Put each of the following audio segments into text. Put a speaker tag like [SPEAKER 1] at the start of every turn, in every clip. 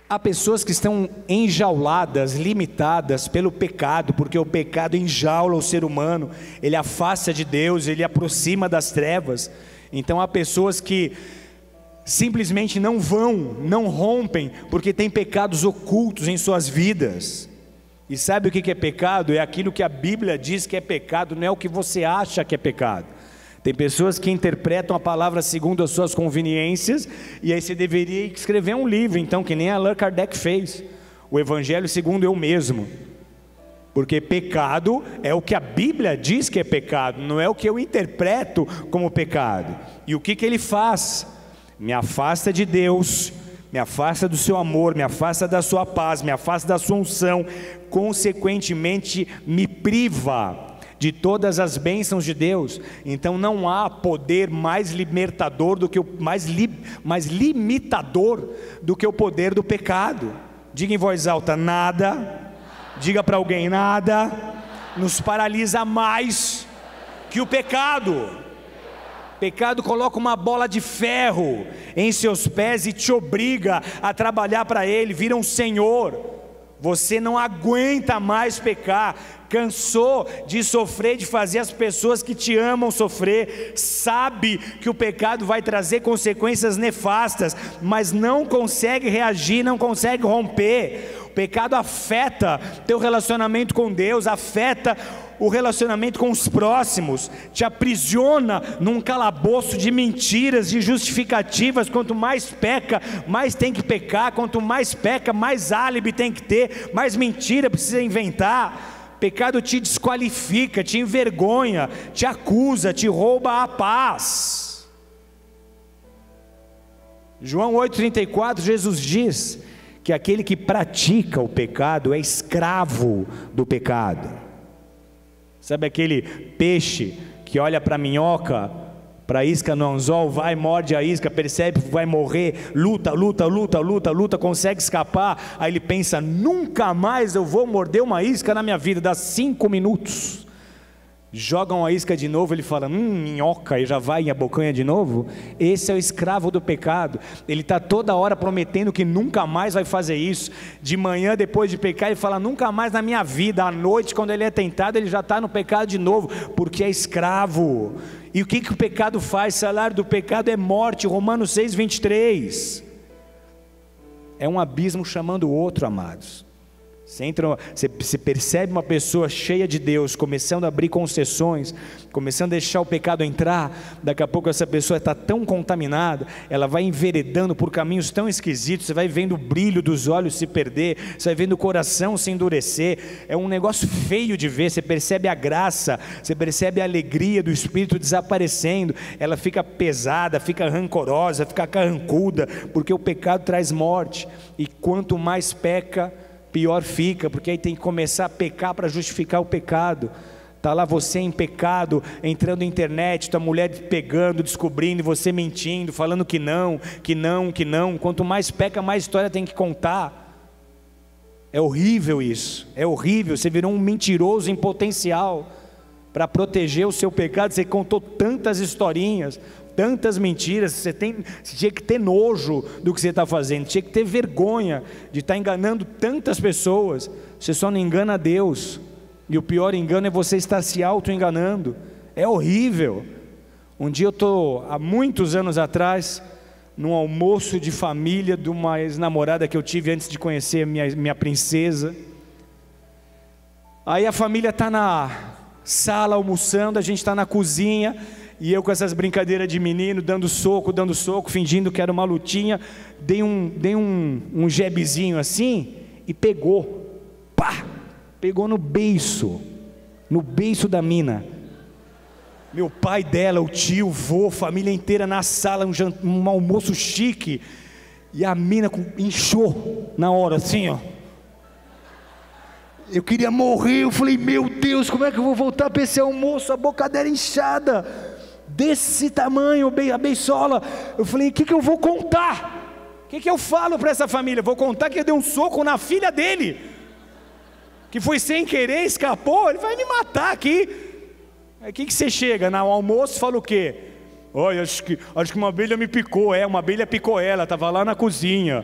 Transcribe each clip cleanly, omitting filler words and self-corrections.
[SPEAKER 1] Há pessoas que estão enjauladas, limitadas pelo pecado, porque o pecado enjaula o ser humano, ele afasta de Deus, ele aproxima das trevas. Então há pessoas que simplesmente não rompem, porque tem pecados ocultos em suas vidas. E sabe o que é pecado? É aquilo que a Bíblia diz que é pecado, não é o que você acha que é pecado. Tem pessoas que interpretam a palavra segundo as suas conveniências, e aí você deveria escrever um livro, então, que nem Allan Kardec fez, o Evangelho segundo eu mesmo, porque pecado é o que a Bíblia diz que é pecado, não é o que eu interpreto como pecado. E o que ele faz? Me afasta de Deus, me afasta do seu amor, me afasta da sua paz, me afasta da sua unção, consequentemente me priva de todas as bênçãos de Deus. Então não há poder mais libertador do que mais limitador do que o poder do pecado. Diga em voz alta: nada, diga para alguém: nada nos paralisa mais que o pecado. Pecado coloca uma bola de ferro em seus pés e te obriga a trabalhar para ele, vira um senhor. Você não aguenta mais pecar, cansou de sofrer, de fazer as pessoas que te amam sofrer, sabe que o pecado vai trazer consequências nefastas, mas não consegue reagir, não consegue romper. O pecado afeta teu relacionamento com Deus, afeta o relacionamento com os próximos, te aprisiona num calabouço de mentiras, de justificativas. Quanto mais peca, mais tem que pecar. Quanto mais peca, mais álibi tem que ter, mais mentira precisa inventar. Pecado te desqualifica, te envergonha, te acusa, te rouba a paz. João 8,34, Jesus diz que aquele que pratica o pecado é escravo do pecado. Sabe aquele peixe que olha para a minhoca, para a isca no anzol, vai, morde a isca, percebe que vai morrer, luta, consegue escapar, aí ele pensa: nunca mais eu vou morder uma isca na minha vida. Dá 5 minutos, jogam a isca de novo, ele fala: minhoca, e já vai em abocanha de novo. Esse é o escravo do pecado. Ele está toda hora prometendo que nunca mais vai fazer isso. De manhã, depois de pecar, ele fala: nunca mais na minha vida. À noite, quando ele é tentado, ele já está no pecado de novo, porque é escravo. E o que o pecado faz? O salário do pecado é morte. Romanos 6,23. É um abismo chamando o outro, amados. Você percebe uma pessoa cheia de Deus, começando a abrir concessões, começando a deixar o pecado entrar. Daqui a pouco essa pessoa está tão contaminada, ela vai enveredando por caminhos tão esquisitos. Você vai vendo o brilho dos olhos se perder, você vai vendo o coração se endurecer. É um negócio feio de ver. Você percebe a graça, você percebe a alegria do Espírito desaparecendo. Ela fica pesada, fica rancorosa, fica carrancuda, porque o pecado traz morte. E quanto mais peca, pior fica, porque aí tem que começar a pecar para justificar o pecado. Está lá você em pecado, entrando na internet, tua mulher pegando, descobrindo, você mentindo, falando que não. Quanto mais peca, mais história tem que contar. É horrível isso, é horrível. Você virou um mentiroso em potencial. Para proteger o seu pecado, você contou tantas historinhas, tantas mentiras. Você tinha que ter nojo do que você está fazendo, tinha que ter vergonha de estar enganando tantas pessoas. Você só não engana Deus, e o pior engano é você estar se auto-enganando. É horrível. Um dia eu estou, há muitos anos atrás, num almoço de família de uma ex-namorada que eu tive antes de conhecer minha princesa. Aí a família está na sala almoçando, a gente está na cozinha, e eu com essas brincadeiras de menino, dando soco, fingindo que era uma lutinha. Dei um jebezinho assim, e pegou, pegou no beiço da mina. Meu pai dela, o tio, o vô, família inteira na sala, um almoço chique, e a mina inchou na hora, assim, ó. Eu queria morrer. Eu falei: meu Deus, como é que eu vou voltar para esse almoço? A boca dela inchada, desse tamanho, a beiçola. Eu falei: o que eu vou contar? O que eu falo para essa família? Vou contar que eu dei um soco na filha dele, que foi sem querer, escapou. Ele vai me matar aqui. Aí o que você chega no almoço e fala o quê? Olha, acho que uma abelha me picou. Uma abelha picou ela, estava lá na cozinha.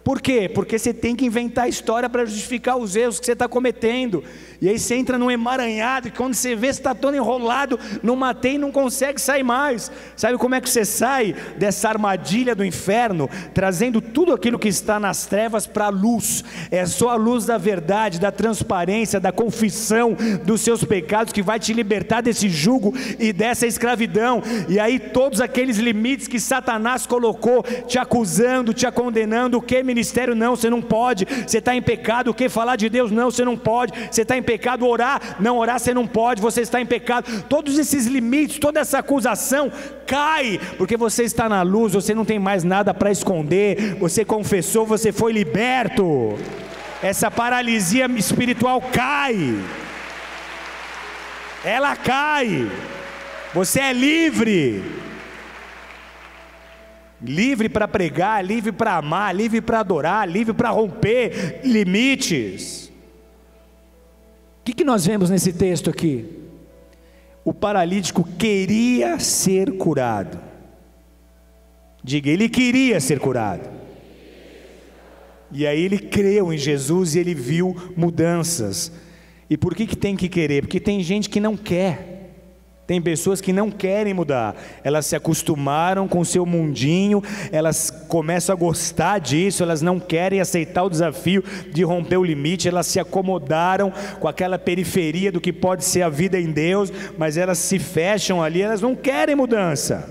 [SPEAKER 1] Por quê? Porque você tem que inventar história para justificar os erros que você está cometendo, e aí você entra num emaranhado, e quando você vê, você está todo enrolado, não matei e não consegue sair mais. Sabe como é que você sai dessa armadilha do inferno? Trazendo tudo aquilo que está nas trevas para a luz. É só a luz da verdade, da transparência, da confissão dos seus pecados que vai te libertar desse jugo e dessa escravidão. E aí todos aqueles limites que Satanás colocou, te acusando, te condenando, o que ministério? Não, você não pode, você está em pecado. O que falar de Deus? Não, você não pode, você está em pecado. Orar? Não, orar você não pode, você está em pecado. Todos esses limites, toda essa acusação cai, porque você está na luz, você não tem mais nada para esconder, você confessou, você foi liberto. Essa paralisia espiritual cai, ela cai, você é livre. Livre para pregar, livre para amar, livre para adorar, livre para romper limites. O que nós vemos nesse texto aqui? O paralítico queria ser curado. Diga, ele queria ser curado. E aí ele creu em Jesus e ele viu mudanças. E por que tem que querer? Porque tem gente que não quer. Tem pessoas que não querem mudar, elas se acostumaram com o seu mundinho, elas começam a gostar disso, elas não querem aceitar o desafio de romper o limite, elas se acomodaram com aquela periferia do que pode ser a vida em Deus, mas elas se fecham ali, elas não querem mudança,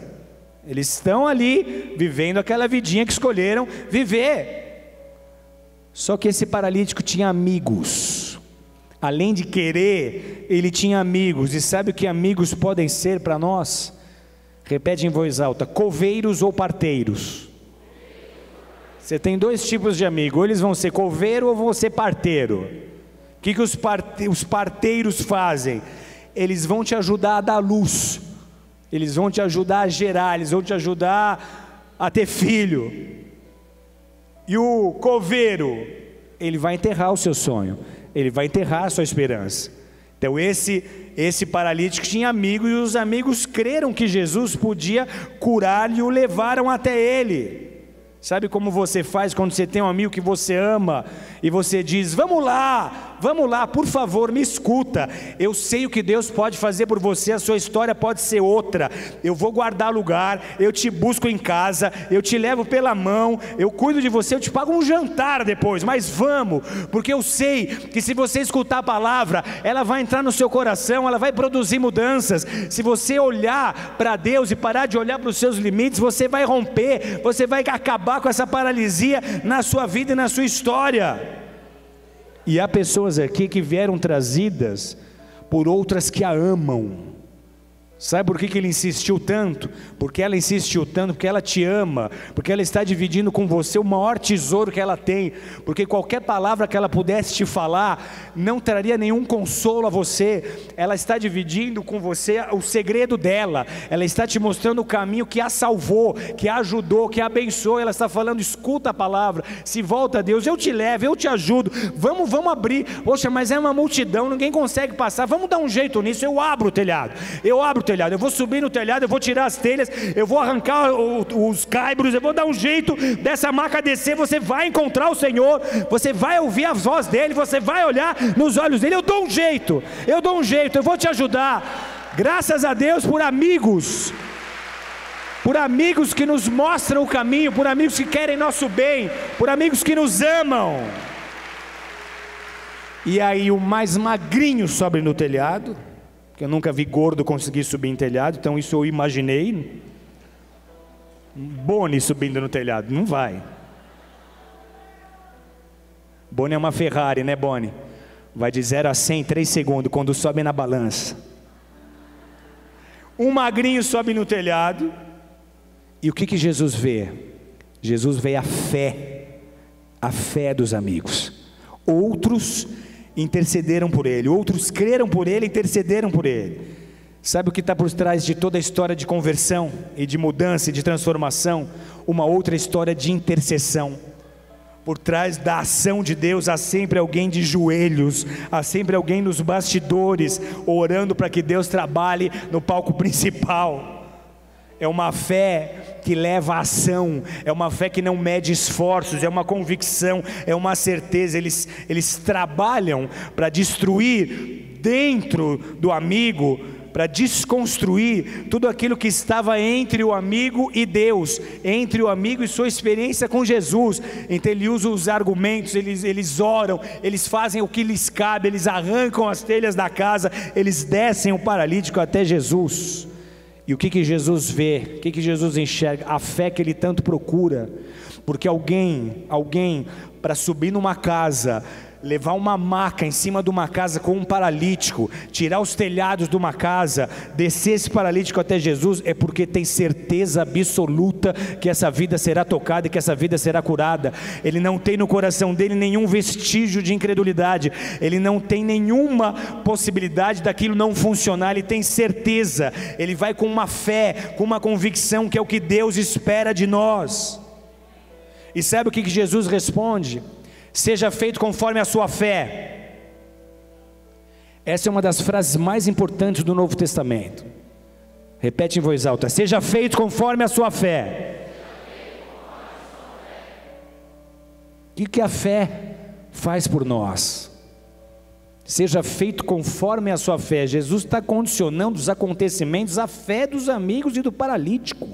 [SPEAKER 1] eles estão ali vivendo aquela vidinha que escolheram viver. Só que esse paralítico tinha amigos. Além de querer, ele tinha amigos. E sabe o que amigos podem ser para nós? Repete em voz alta: coveiros ou parteiros. Você tem dois tipos de amigo: ou eles vão ser coveiro ou vão ser parteiro. O que os parteiros fazem? Eles vão te ajudar a dar luz, eles vão te ajudar a gerar, eles vão te ajudar a ter filho. E o coveiro, ele vai enterrar o seu sonho, ele vai enterrar a sua esperança. Então esse paralítico tinha amigos, e os amigos creram que Jesus podia curar e o levaram até ele. Sabe como você faz quando você tem um amigo que você ama e você diz: vamos lá, por favor, me escuta, eu sei o que Deus pode fazer por você, a sua história pode ser outra, eu vou guardar lugar, eu te busco em casa, eu te levo pela mão, eu cuido de você, eu te pago um jantar depois, mas vamos, porque eu sei que se você escutar a palavra, ela vai entrar no seu coração, ela vai produzir mudanças. Se você olhar para Deus e parar de olhar para os seus limites, você vai romper, você vai acabar com essa paralisia na sua vida e na sua história. E há pessoas aqui que vieram trazidas por outras que a amam. Sabe por que ele insistiu tanto? Porque ela insistiu tanto, porque ela te ama, porque ela está dividindo com você o maior tesouro que ela tem, porque qualquer palavra que ela pudesse te falar não traria nenhum consolo a você. Ela está dividindo com você o segredo dela, ela está te mostrando o caminho que a salvou, que a ajudou, que a abençoou. Ela está falando: escuta a palavra, se volta a Deus, eu te levo, eu te ajudo, vamos abrir. Poxa, mas é uma multidão, ninguém consegue passar, vamos dar um jeito nisso, eu abro o telhado, eu vou subir no telhado, eu vou tirar as telhas, eu vou arrancar os caibros, eu vou dar um jeito dessa maca descer. Você vai encontrar o Senhor, você vai ouvir a voz dele, você vai olhar nos olhos dele. Eu dou um jeito, eu vou te ajudar. Graças a Deus por amigos que nos mostram o caminho, por amigos que querem nosso bem, por amigos que nos amam. E aí o mais magrinho sobe no telhado, que eu nunca vi gordo conseguir subir em telhado, então isso eu imaginei. Boni subindo no telhado, não vai. Boni é uma Ferrari, né, Boni? Vai de 0 a 100 em 3 segundos, quando sobe na balança. Um magrinho sobe no telhado, e o que Jesus vê? Jesus vê a fé dos amigos. Outros intercederam por ele, outros creram por ele, intercederam por ele. Sabe o que está por trás de toda a história de conversão e de mudança e de transformação? Uma outra história de intercessão. Por trás da ação de Deus há sempre alguém de joelhos, há sempre alguém nos bastidores, orando para que Deus trabalhe no palco principal. É uma fé que leva à ação, é uma fé que não mede esforços, é uma convicção, é uma certeza. Eles trabalham para destruir dentro do amigo, para desconstruir tudo aquilo que estava entre o amigo e Deus, entre o amigo e sua experiência com Jesus. Então ele usa os argumentos, eles oram, eles fazem o que lhes cabe, eles arrancam as telhas da casa, eles descem o paralítico até Jesus. E o que Jesus vê, o que Jesus enxerga? A fé que ele tanto procura, porque alguém para subir numa casa, levar uma maca em cima de uma casa com um paralítico, tirar os telhados de uma casa, descer esse paralítico até Jesus, é porque tem certeza absoluta que essa vida será tocada e que essa vida será curada. Ele não tem no coração dele nenhum vestígio de incredulidade, ele não tem nenhuma possibilidade daquilo não funcionar, ele tem certeza, ele vai com uma fé, com uma convicção que é o que Deus espera de nós. E sabe o que Jesus responde? Seja feito conforme a sua fé. Essa é uma das frases mais importantes do Novo Testamento. Repete em voz alta: seja feito conforme a sua fé. O que a fé faz por nós? Seja feito conforme a sua fé. Jesus está condicionando os acontecimentos à fé dos amigos e do paralítico.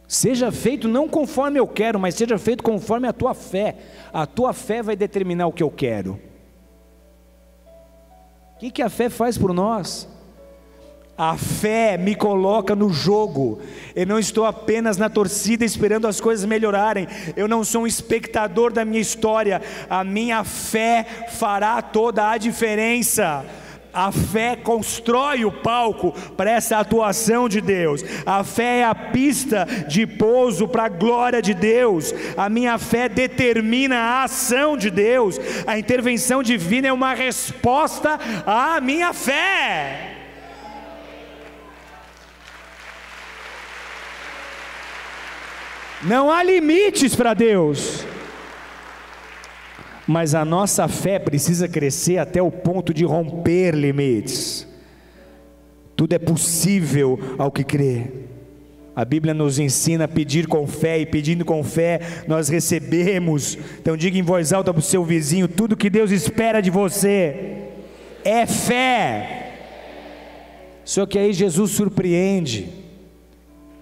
[SPEAKER 1] Seja feito não conforme eu quero, mas seja feito conforme a tua fé. A tua fé vai determinar o que eu quero. O que a fé faz por nós? A fé me coloca no jogo. Eu não estou apenas na torcida esperando as coisas melhorarem. Eu não sou um espectador da minha história. A minha fé fará toda a diferença. A fé constrói o palco para essa atuação de Deus. A fé é a pista de pouso para a glória de Deus. A minha fé determina a ação de Deus. A intervenção divina é uma resposta à minha fé. Não há limites para Deus. Mas a nossa fé precisa crescer até o ponto de romper limites. Tudo é possível ao que crê. A Bíblia nos ensina a pedir com fé, e pedindo com fé nós recebemos. Então diga em voz alta para o seu vizinho: tudo que Deus espera de você é fé. Só que aí Jesus surpreende.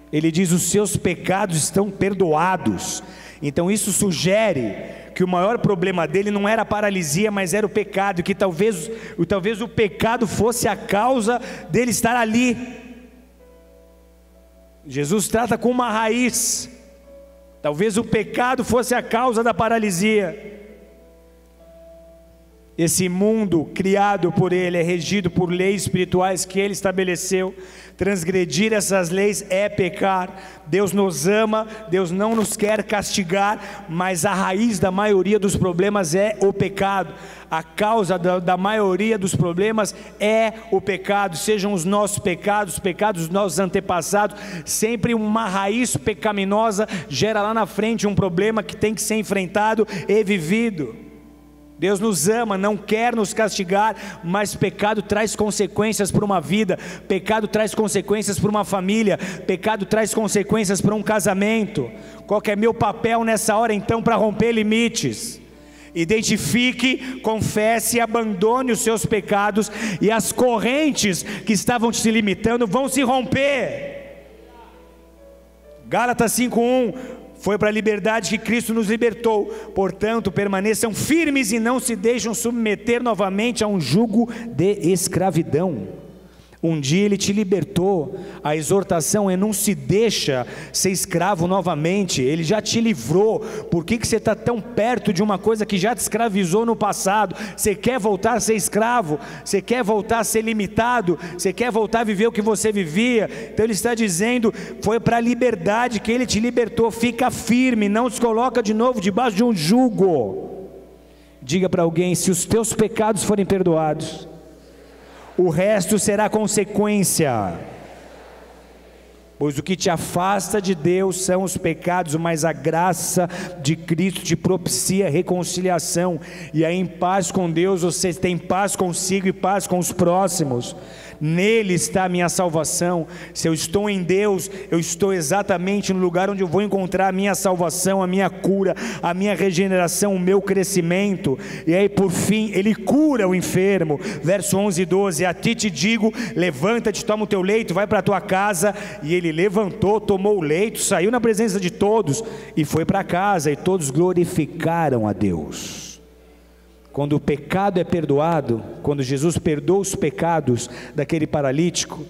[SPEAKER 1] Ele diz: os seus pecados estão perdoados. Então isso sugere que o maior problema dele não era a paralisia, mas era o pecado, e que talvez o pecado fosse a causa dele estar ali. Jesus trata com uma raiz. Talvez o pecado fosse a causa da paralisia. Esse mundo criado por Ele é regido por leis espirituais que Ele estabeleceu. Transgredir essas leis é pecar. Deus nos ama, Deus não nos quer castigar, mas a raiz da maioria dos problemas é o pecado. A causa da maioria dos problemas é o pecado, sejam os nossos pecados, os pecados dos nossos antepassados. Sempre uma raiz pecaminosa gera lá na frente um problema que tem que ser enfrentado e vivido. Deus nos ama, não quer nos castigar, mas pecado traz consequências para uma vida, pecado traz consequências para uma família, pecado traz consequências para um casamento. Qual que é meu papel nessa hora então para romper limites? Identifique, confesse e abandone os seus pecados, e as correntes que estavam te limitando vão se romper. Gálatas 5:1: foi para a liberdade que Cristo nos libertou, portanto permaneçam firmes e não se deixam submeter novamente a um jugo de escravidão. Um dia Ele te libertou. A exortação é: não se deixa ser escravo novamente. Ele já te livrou. Por que você está tão perto de uma coisa que já te escravizou no passado? Você quer voltar a ser escravo? Você quer voltar a ser limitado? Você quer voltar a viver o que você vivia? Então Ele está dizendo: foi para a liberdade que Ele te libertou. Fica firme, não se coloca de novo debaixo de um jugo. Diga para alguém: se os teus pecados forem perdoados, o resto será consequência. Pois o que te afasta de Deus são os pecados, mas a graça de Cristo te propicia reconciliação. E aí, em paz com Deus, você tem paz consigo e paz com os próximos. nele está a minha salvação. Se eu estou em Deus, eu estou exatamente no lugar onde eu vou encontrar a minha salvação, a minha cura, a minha regeneração, o meu crescimento. E aí por fim, ele cura o enfermo, verso 11 e 12, a ti te digo, levanta-te, toma o teu leito, vai para a tua casa. E ele levantou, tomou o leito, saiu na presença de todos, e foi para casa, e todos glorificaram a Deus. Quando o pecado é perdoado, quando Jesus perdoa os pecados daquele paralítico,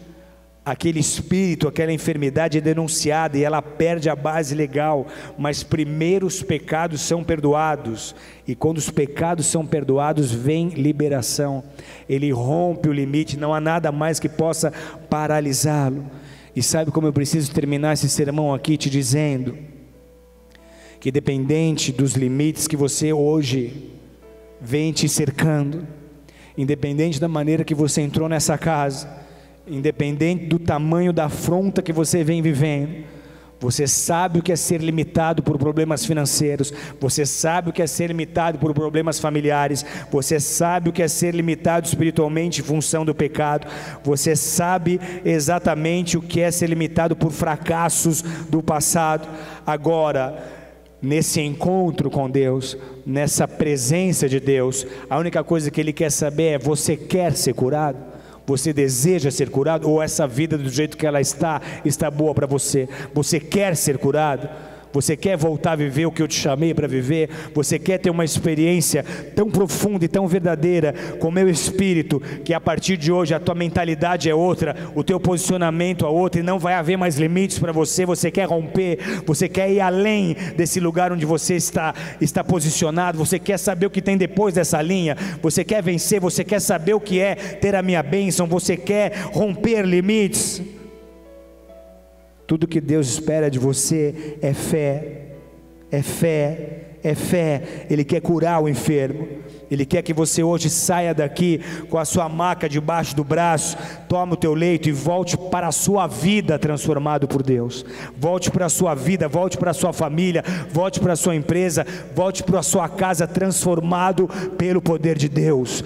[SPEAKER 1] aquele espírito, aquela enfermidade é denunciada e ela perde a base legal, mas primeiro os pecados são perdoados, e quando os pecados são perdoados, vem liberação, ele rompe o limite, não há nada mais que possa paralisá-lo. E sabe como eu preciso terminar esse sermão aqui te dizendo, que independente dos limites que você hoje vem te cercando, independente da maneira que você entrou nessa casa, independente do tamanho da afronta que você vem vivendo, você sabe o que é ser limitado por problemas financeiros, você sabe o que é ser limitado por problemas familiares, você sabe o que é ser limitado espiritualmente em função do pecado, você sabe exatamente o que é ser limitado por fracassos do passado. Agora, nesse encontro com Deus, nessa presença de Deus, a única coisa que Ele quer saber é: você quer ser curado? Você deseja ser curado? Ou essa vida do jeito que ela está boa para você? Você quer ser curado? Você quer voltar a viver o que eu te chamei para viver? Você quer ter uma experiência tão profunda e tão verdadeira com o meu espírito, que a partir de hoje a tua mentalidade é outra, o teu posicionamento é outro, e não vai haver mais limites para você? Você quer romper? Você quer ir além desse lugar onde você está posicionado? Você quer saber o que tem depois dessa linha? Você quer vencer? Você quer saber o que é ter a minha bênção? Você quer romper limites? Tudo que Deus espera de você é fé, é fé, é fé. Ele quer curar o enfermo, Ele quer que você hoje saia daqui com a sua maca debaixo do braço, tome o teu leito e volte para a sua vida transformado por Deus. Volte para a sua vida, volte para a sua família, volte para a sua empresa, volte para a sua casa transformado pelo poder de Deus.